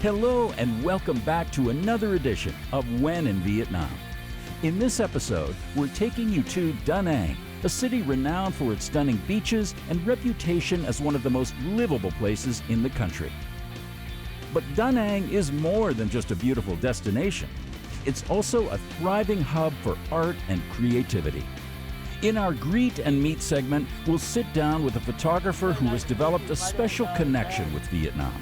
Hello and welcome back to another edition of When in Vietnam. In this episode, we're taking you to Danang, a city renowned for its stunning beaches and reputation as one of the most livable places in the country. But Danang is more than just a beautiful destination. It's also a thriving hub for art and creativity. In our Greet and Meet segment, we'll sit down with a photographer who has developed a special connection with Vietnam.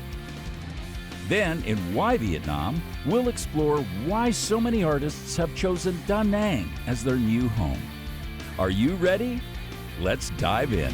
Then, in Why Vietnam, we'll explore why so many artists have chosen Danang as their new home. Are you ready? Let's dive in.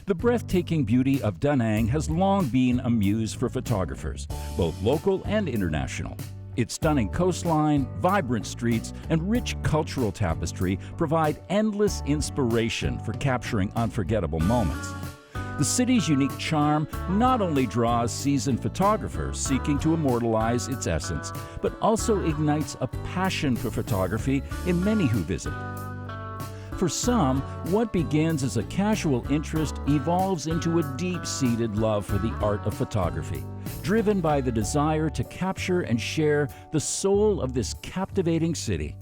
The breathtaking beauty of Danang has long been a muse for photographers, both local and international. Its stunning coastline, vibrant streets, and rich cultural tapestry provide endless inspiration for capturing unforgettable moments. The city's unique charm not only draws seasoned photographers seeking to immortalize its essence, but also ignites a passion for photography in many who visit. For some, what begins as a casual interest evolves into a deep-seated love for the art of photography, driven by the desire to capture and share the soul of this captivating city.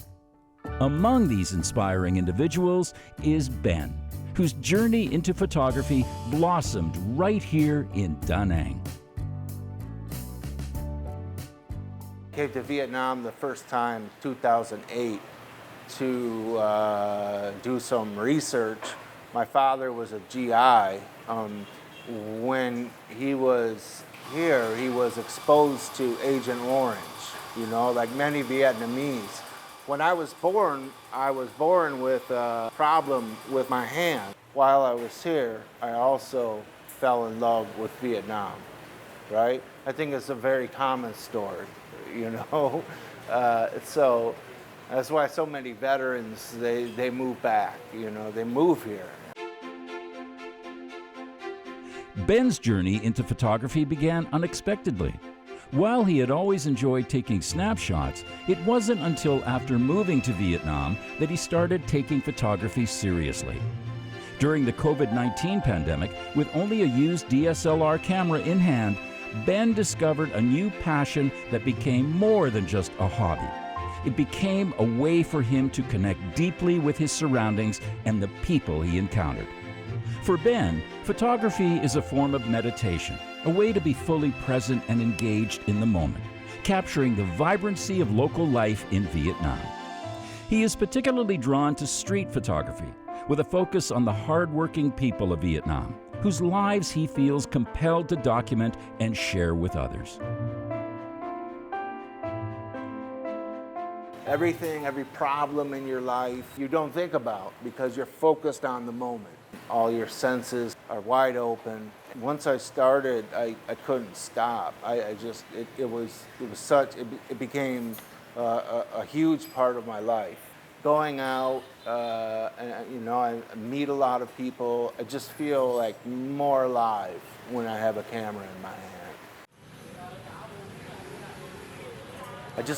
Among these inspiring individuals is Ben, whose journey into photography blossomed right here in Danang. Came to Vietnam the first time, 2008. To do some research. My father was a GI. When he was here, he was exposed to Agent Orange, like many Vietnamese. When I was born with a problem with my hand. While I was here, I also fell in love with Vietnam, right? I think it's a very common story, So that's why so many veterans, they move back, they move here. Ben's journey into photography began unexpectedly. While he had always enjoyed taking snapshots, it wasn't until after moving to Vietnam that he started taking photography seriously. During the COVID-19 pandemic, with only a used DSLR camera in hand, Ben discovered a new passion that became more than just a hobby. It became a way for him to connect deeply with his surroundings and the people he encountered. For Ben, photography is a form of meditation, a way to be fully present and engaged in the moment, capturing the vibrancy of local life in Vietnam. He is particularly drawn to street photography, with a focus on the hardworking people of Vietnam, whose lives he feels compelled to document and share with others. Everything, every problem in your life, you don't think about because you're focused on the moment. All your senses are wide open. Once I started, I couldn't stop. It became a huge part of my life. Going out, I meet a lot of people. I just feel like more alive when I have a camera in my hand.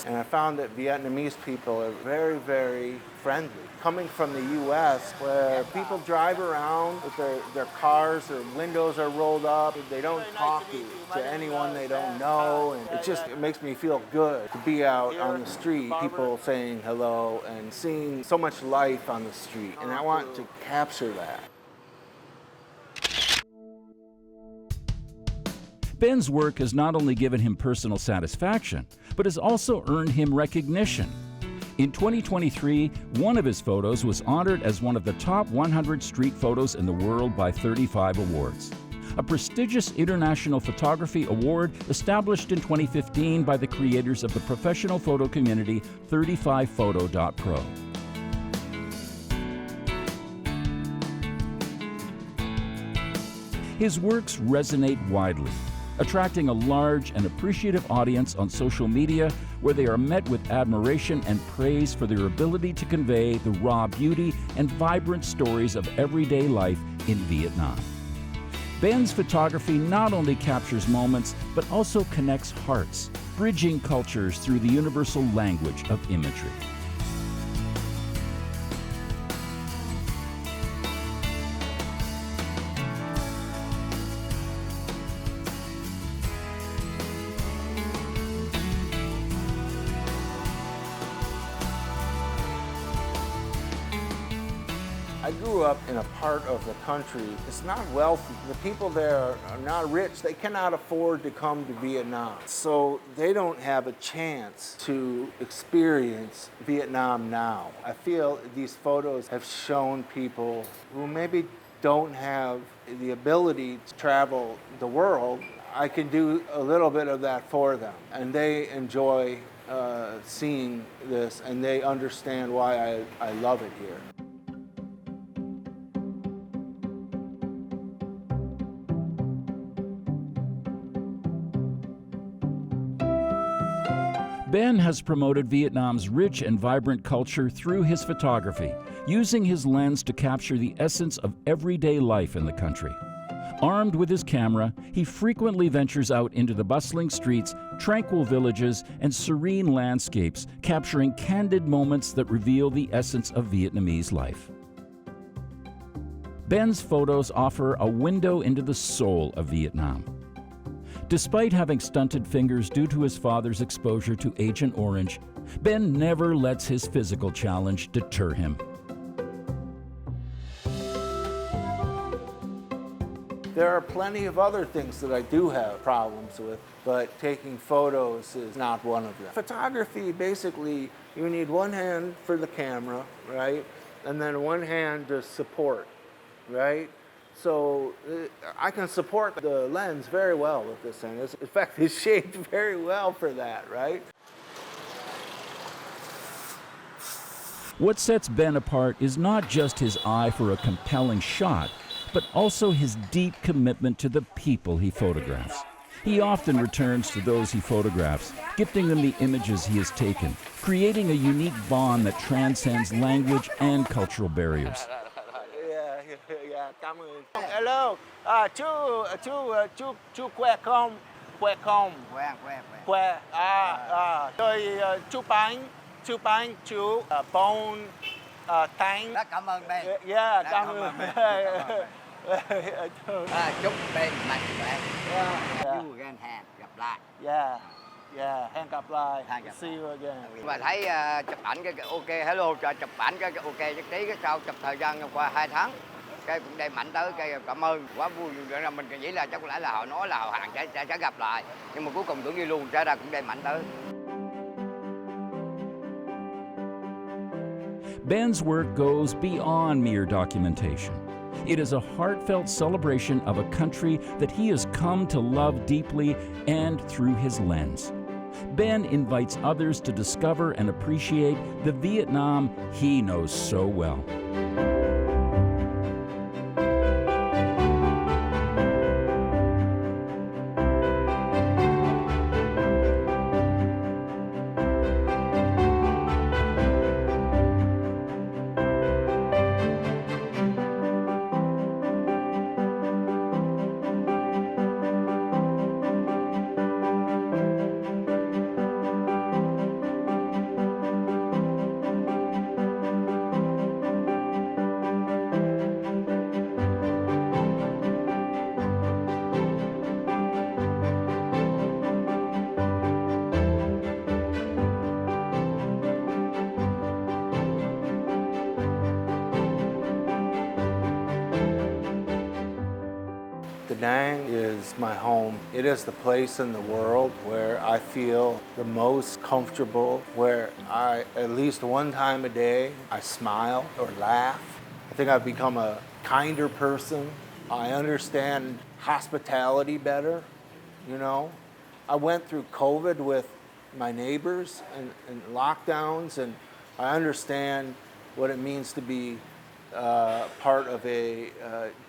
And I found that Vietnamese people are very, very friendly. Coming from the U.S., where people drive around with their cars, their windows are rolled up, they don't talk to anyone they don't know, and it makes me feel good to be out on the street, people saying hello and seeing so much life on the street, and I want to capture that. Ben's work has not only given him personal satisfaction, but has also earned him recognition. In 2023, one of his photos was honored as one of the top 100 street photos in the world by 35 Awards, a prestigious international photography award established in 2015 by the creators of the professional photo community 35photo.pro. His works resonate widely, attracting a large and appreciative audience on social media where they are met with admiration and praise for their ability to convey the raw beauty and vibrant stories of everyday life in Vietnam. Ben's photography not only captures moments, but also connects hearts, bridging cultures through the universal language of imagery. I grew up in a part of the country, it's not wealthy. The people there are not rich. They cannot afford to come to Vietnam. So they don't have a chance to experience Vietnam now. I feel these photos have shown people who maybe don't have the ability to travel the world. I can do a little bit of that for them. And they enjoy seeing this, and they understand why I love it here. Ben has promoted Vietnam's rich and vibrant culture through his photography, using his lens to capture the essence of everyday life in the country. Armed with his camera, he frequently ventures out into the bustling streets, tranquil villages, and serene landscapes, capturing candid moments that reveal the essence of Vietnamese life. Ben's photos offer a window into the soul of Vietnam. Despite having stunted fingers due to his father's exposure to Agent Orange, Ben never lets his physical challenge deter him. There are plenty of other things that I do have problems with, but taking photos is not one of them. Photography, basically, you need one hand for the camera, right? And then one hand to support, right? So I can support the lens very well with this hand. In fact, it's shaped very well for that, right? What sets Ben apart is not just his eye for a compelling shot, but also his deep commitment to the people he photographs. He often returns to those he photographs, gifting them the images he has taken, creating a unique bond that transcends language and cultural barriers. Cảm ơn. Hello, chú quay không? Quay không? Quay. Rồi chụp ảnh chú Bone, Thành. Rất cảm ơn Ben. Yeah, cảm ơn. Chúc Ben mạnh khỏe. You again, gặp lại. Yeah, hẹn gặp lại. See you again. Mà thấy chụp ảnh cái ok, hello, chụp ảnh cái ok, chắc tí cái sau chụp thời gian qua 2 tháng. Cái cũng đem mạnh tới, cái cảm ơn, quá vui. Rồi mình nghĩ là chắc có lẽ là họ nói là họ hàng sẽ gặp lại, nhưng mà cuối cùng tưởng đi luôn, ra cũng đem mạnh tới. Ben's work goes beyond mere documentation. It is a heartfelt celebration of a country that he has come to love deeply and through his lens. Ben invites others to discover and appreciate the Vietnam he knows so well. Danang is my home. It is the place in the world where I feel the most comfortable, where at least one time a day, I smile or laugh. I think I've become a kinder person. I understand hospitality better, you know. I went through COVID with my neighbors and lockdowns, and I understand what it means to be part of a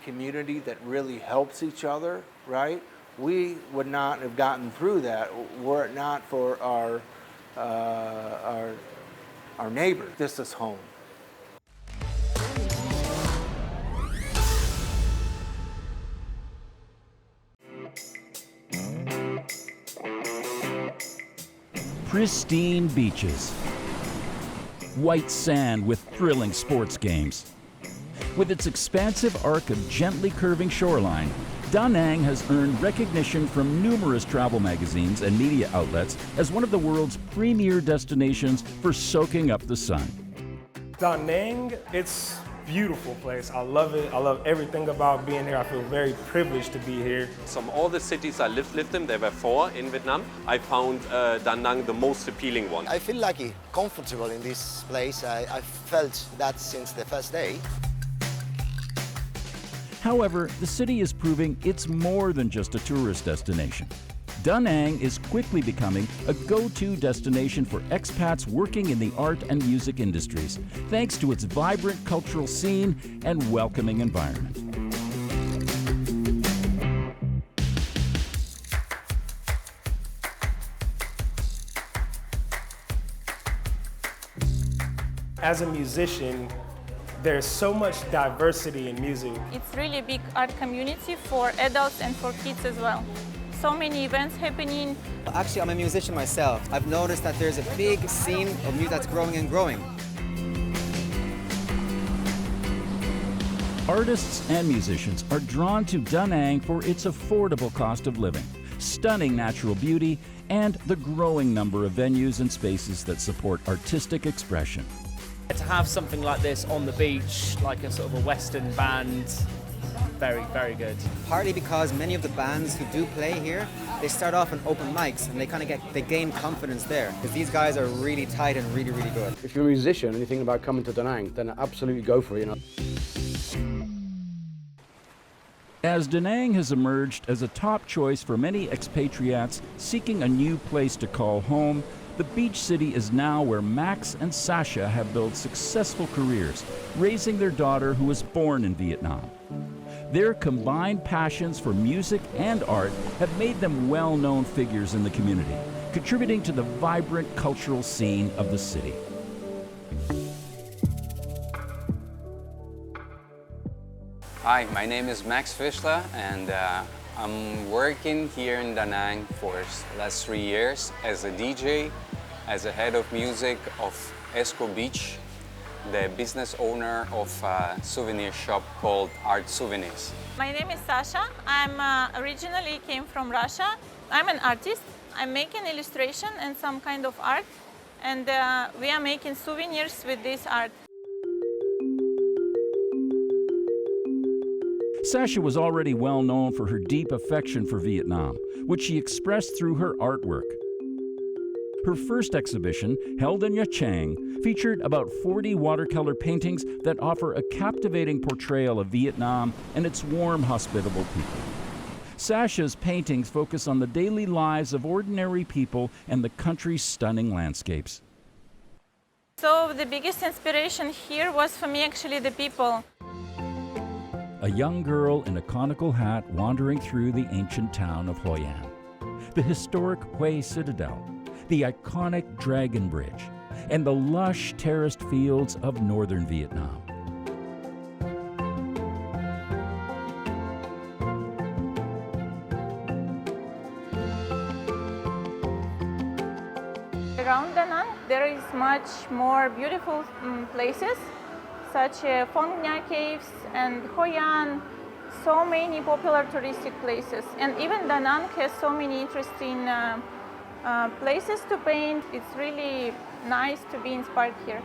community that really helps each other, right? We would not have gotten through that were it not for our neighbor. This is home. pristine beaches, white sand with thrilling sports games. With its expansive arc of gently curving shoreline, Danang has earned recognition from numerous travel magazines and media outlets as one of the world's premier destinations for soaking up the sun. Danang, it's a beautiful place. I love it. I love everything about being here. I feel very privileged to be here. From all the cities I lived in, there were 4 in Vietnam, I found Danang the most appealing one. I feel like comfortable in this place. I felt that since the first day. However, the city is proving it's more than just a tourist destination. Danang is quickly becoming a go-to destination for expats working in the art and music industries, thanks to its vibrant cultural scene and welcoming environment. As a musician, there's so much diversity in music. It's really a big art community for adults and for kids as well. So many events happening. Actually, I'm a musician myself. I've noticed that there's a big scene of music that's growing and growing. Artists and musicians are drawn to Danang for its affordable cost of living, stunning natural beauty, and the growing number of venues and spaces that support artistic expression. To have something like this on the beach, like a sort of a Western band, very, very good. Partly because many of the bands who do play here, they start off on open mics and they gain confidence there. Because these guys are really tight and really, really good. If you're a musician and you're thinking about coming to Danang, then absolutely go for it, As Danang has emerged as a top choice for many expatriates seeking a new place to call home, the beach city is now where Max and Sasha have built successful careers, raising their daughter who was born in Vietnam. Their combined passions for music and art have made them well-known figures in the community, contributing to the vibrant cultural scene of the city. Hi, my name is Max Fischler, and I'm working here in Danang for the last 3 years as a DJ, as a head of music of Esco Beach, the business owner of a souvenir shop called Art Souvenirs. My name is Sasha. I'm originally came from Russia. I'm an artist. I'm making illustration and some kind of art, and we are making souvenirs with this art. Sasha was already well known for her deep affection for Vietnam, which she expressed through her artwork. Her first exhibition, held in Nha Trang, featured about 40 watercolor paintings that offer a captivating portrayal of Vietnam and its warm, hospitable people. Sasha's paintings focus on the daily lives of ordinary people and the country's stunning landscapes. So the biggest inspiration here was for me actually the people. A young girl in a conical hat wandering through the ancient town of Hoi An, the historic Hue Citadel, the iconic Dragon Bridge, and the lush terraced fields of northern Vietnam. Around Danang, there is much more beautiful places, such as Phong Nha Caves and Hoi An, so many popular touristic places. And even Danang has so many interesting places to paint. It's really nice to be inspired here.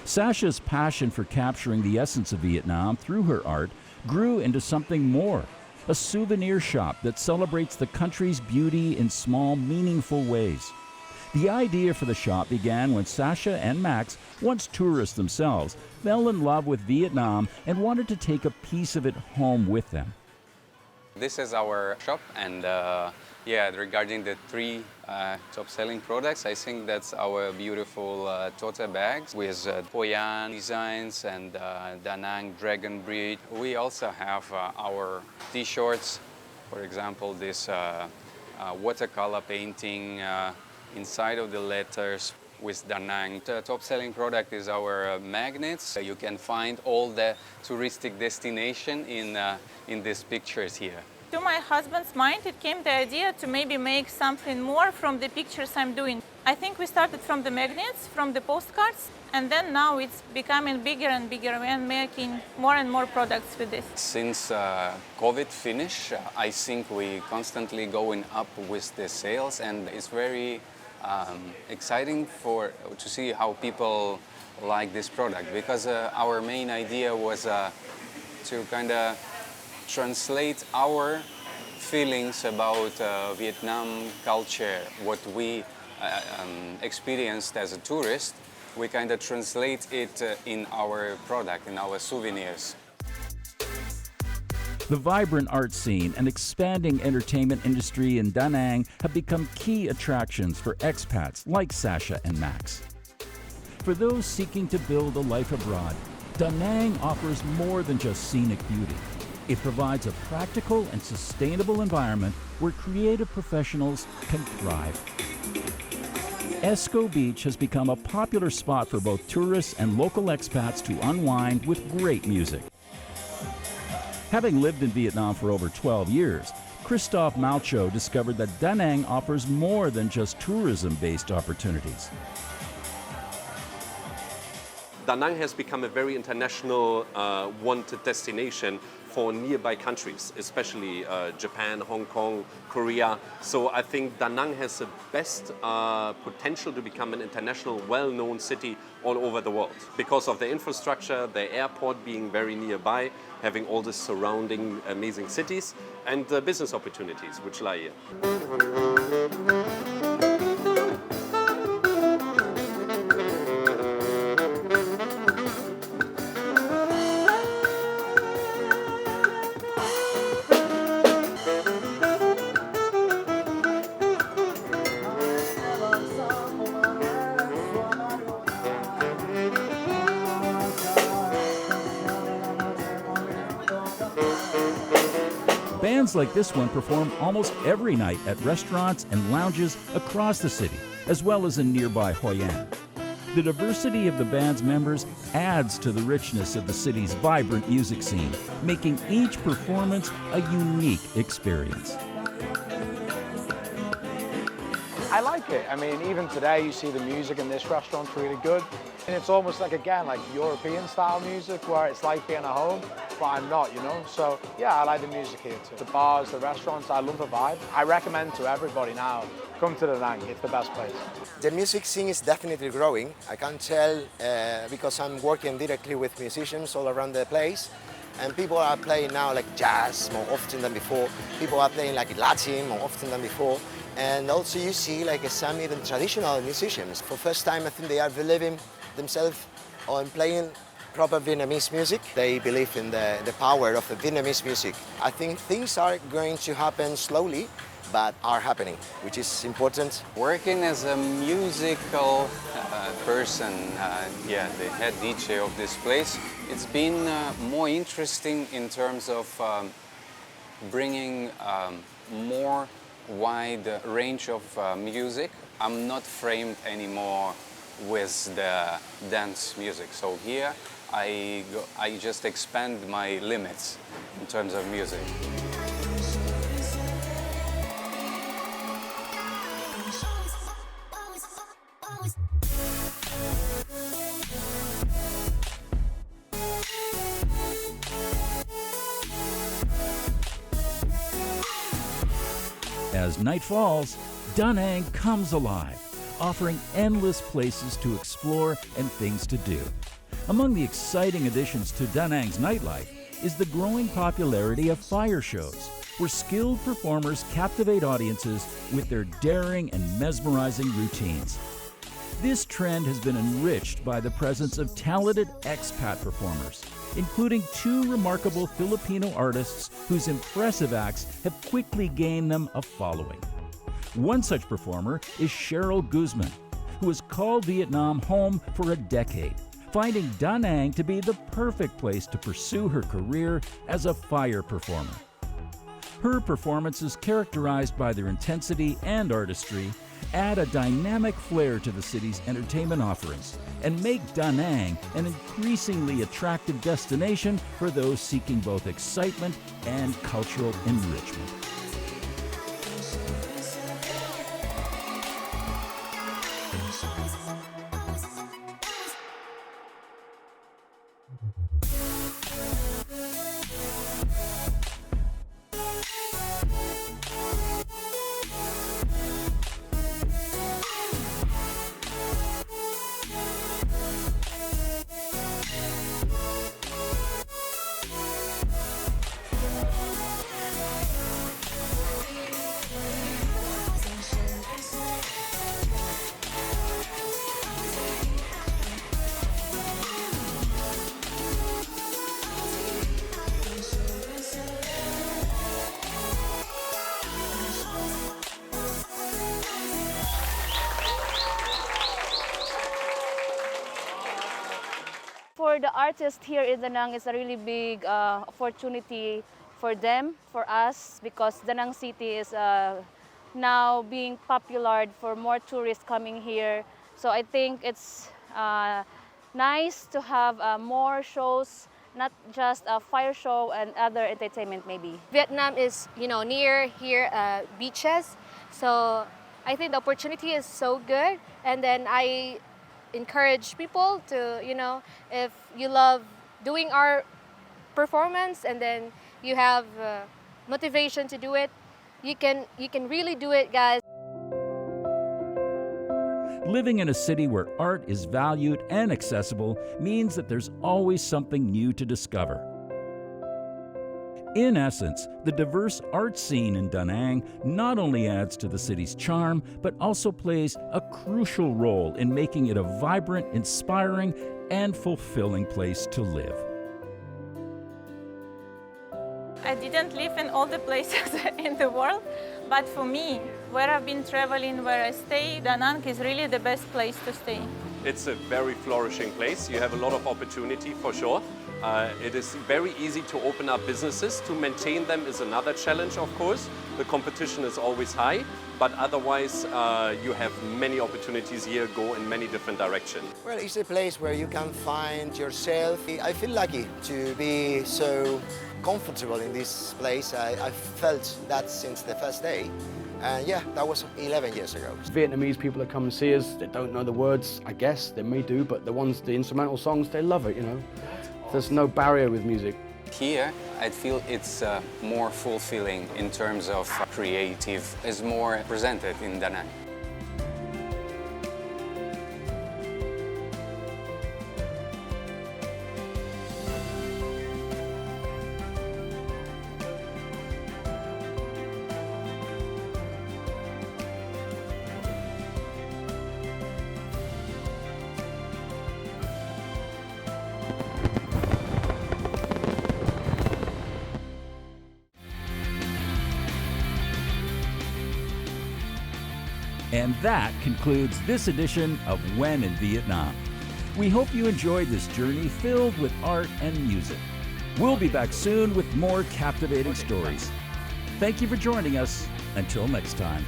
Sasha's passion for capturing the essence of Vietnam through her art grew into something more, a souvenir shop that celebrates the country's beauty in small, meaningful ways. The idea for the shop began when Sasha and Max, once tourists themselves, fell in love with Vietnam and wanted to take a piece of it home with them. This is our shop, and regarding the 3 top-selling products, I think that's our beautiful tote bags with Hoi An designs and Danang Dragon Bridge. We also have our T-shirts, for example, this watercolor painting inside of the letters with Danang. The top-selling product is our magnets. You can find all the touristic destination in these pictures here. To my husband's mind, it came the idea to maybe make something more from the pictures I'm doing. I think we started from the magnets, from the postcards, and then now it's becoming bigger and bigger and making more and more products with this. Since COVID finished, I think we constantly going up with the sales, and it's very exciting to see how people like this product, because our main idea was to kind of translate our feelings about Vietnam culture, what we experienced as a tourist. We kind of translate it in our product, in our souvenirs. The vibrant art scene and expanding entertainment industry in Danang have become key attractions for expats like Sasha and Max. For those seeking to build a life abroad, Danang offers more than just scenic beauty. It provides a practical and sustainable environment where creative professionals can thrive. Esco Beach has become a popular spot for both tourists and local expats to unwind with great music. Having lived in Vietnam for over 12 years, Christophe Malcho discovered that Danang offers more than just tourism-based opportunities. Danang has become a very international wanted destination for nearby countries, especially Japan, Hong Kong, Korea. So I think Danang has the best potential to become an international, well-known city all over the world. Because of the infrastructure, the airport being very nearby, having all the surrounding amazing cities, and the business opportunities which lie here. Bands like this one perform almost every night at restaurants and lounges across the city, as well as in nearby Hoi An. The diversity of the band's members adds to the richness of the city's vibrant music scene, making each performance a unique experience. I like it. I mean, even today you see the music in this restaurant's really good. And it's almost like, again, like European style music where it's like being at home, but I'm not, you know? So yeah, I like the music here too. The bars, the restaurants, I love the vibe. I recommend to everybody now, come to Danang, it's the best place. The music scene is definitely growing. I can tell because I'm working directly with musicians all around the place. And people are playing now like jazz more often than before. People are playing like Latin more often than before. And also you see like some even traditional musicians. For first time, I think they are believing themselves on playing proper Vietnamese music. They believe in the power of the Vietnamese music. I think things are going to happen slowly, but are happening, which is important. Working as a musical person, the head DJ of this place, it's been more interesting in terms of bringing more wide range of music. I'm not framed anymore with the dance music. So here I just expand my limits in terms of music. As night falls, Danang comes alive, offering endless places to explore and things to do. Among the exciting additions to Danang's nightlife is the growing popularity of fire shows, where skilled performers captivate audiences with their daring and mesmerizing routines. This trend has been enriched by the presence of talented expat performers, including 2 remarkable Filipino artists whose impressive acts have quickly gained them a following. One such performer is Cheryl Guzman, who has called Vietnam home for a decade, finding Danang to be the perfect place to pursue her career as a fire performer. Her performance is characterized by their intensity and artistry add a dynamic flair to the city's entertainment offerings, and make Danang an increasingly attractive destination for those seeking both excitement and cultural enrichment. For the artists here in Danang, it's a really big opportunity for them, for us, because Danang City is now being popular for more tourists coming here. So I think it's nice to have more shows, not just a fire show and other entertainment maybe. Vietnam is, near here, beaches. So I think the opportunity is so good. And then I encourage people to, if you love doing our performance and then you have motivation to do it, you can really do it, guys. Living in a city where art is valued and accessible means that there's always something new to discover. In essence, the diverse art scene in Danang not only adds to the city's charm, but also plays a crucial role in making it a vibrant, inspiring, and fulfilling place to live. I didn't live in all the places in the world, but for me, where I've been traveling, where I stay, Danang is really the best place to stay. It's a very flourishing place. You have a lot of opportunity for sure. It is very easy to open up businesses. To maintain them is another challenge, of course. The competition is always high, but otherwise you have many opportunities here, go in many different directions. Well, it's a place where you can find yourself. I feel lucky to be so comfortable in this place. I felt that since the first day. And yeah, that was 11 years ago. Vietnamese people that come and see us, they don't know the words, I guess, they may do, but the instrumental songs, they love it, There's no barrier with music. Here, I feel it's more fulfilling in terms of creative, is more presented in Danang. And that concludes this edition of When in Vietnam. We hope you enjoyed this journey filled with art and music. We'll be back soon with more captivating stories. Thank you for joining us. Until next time.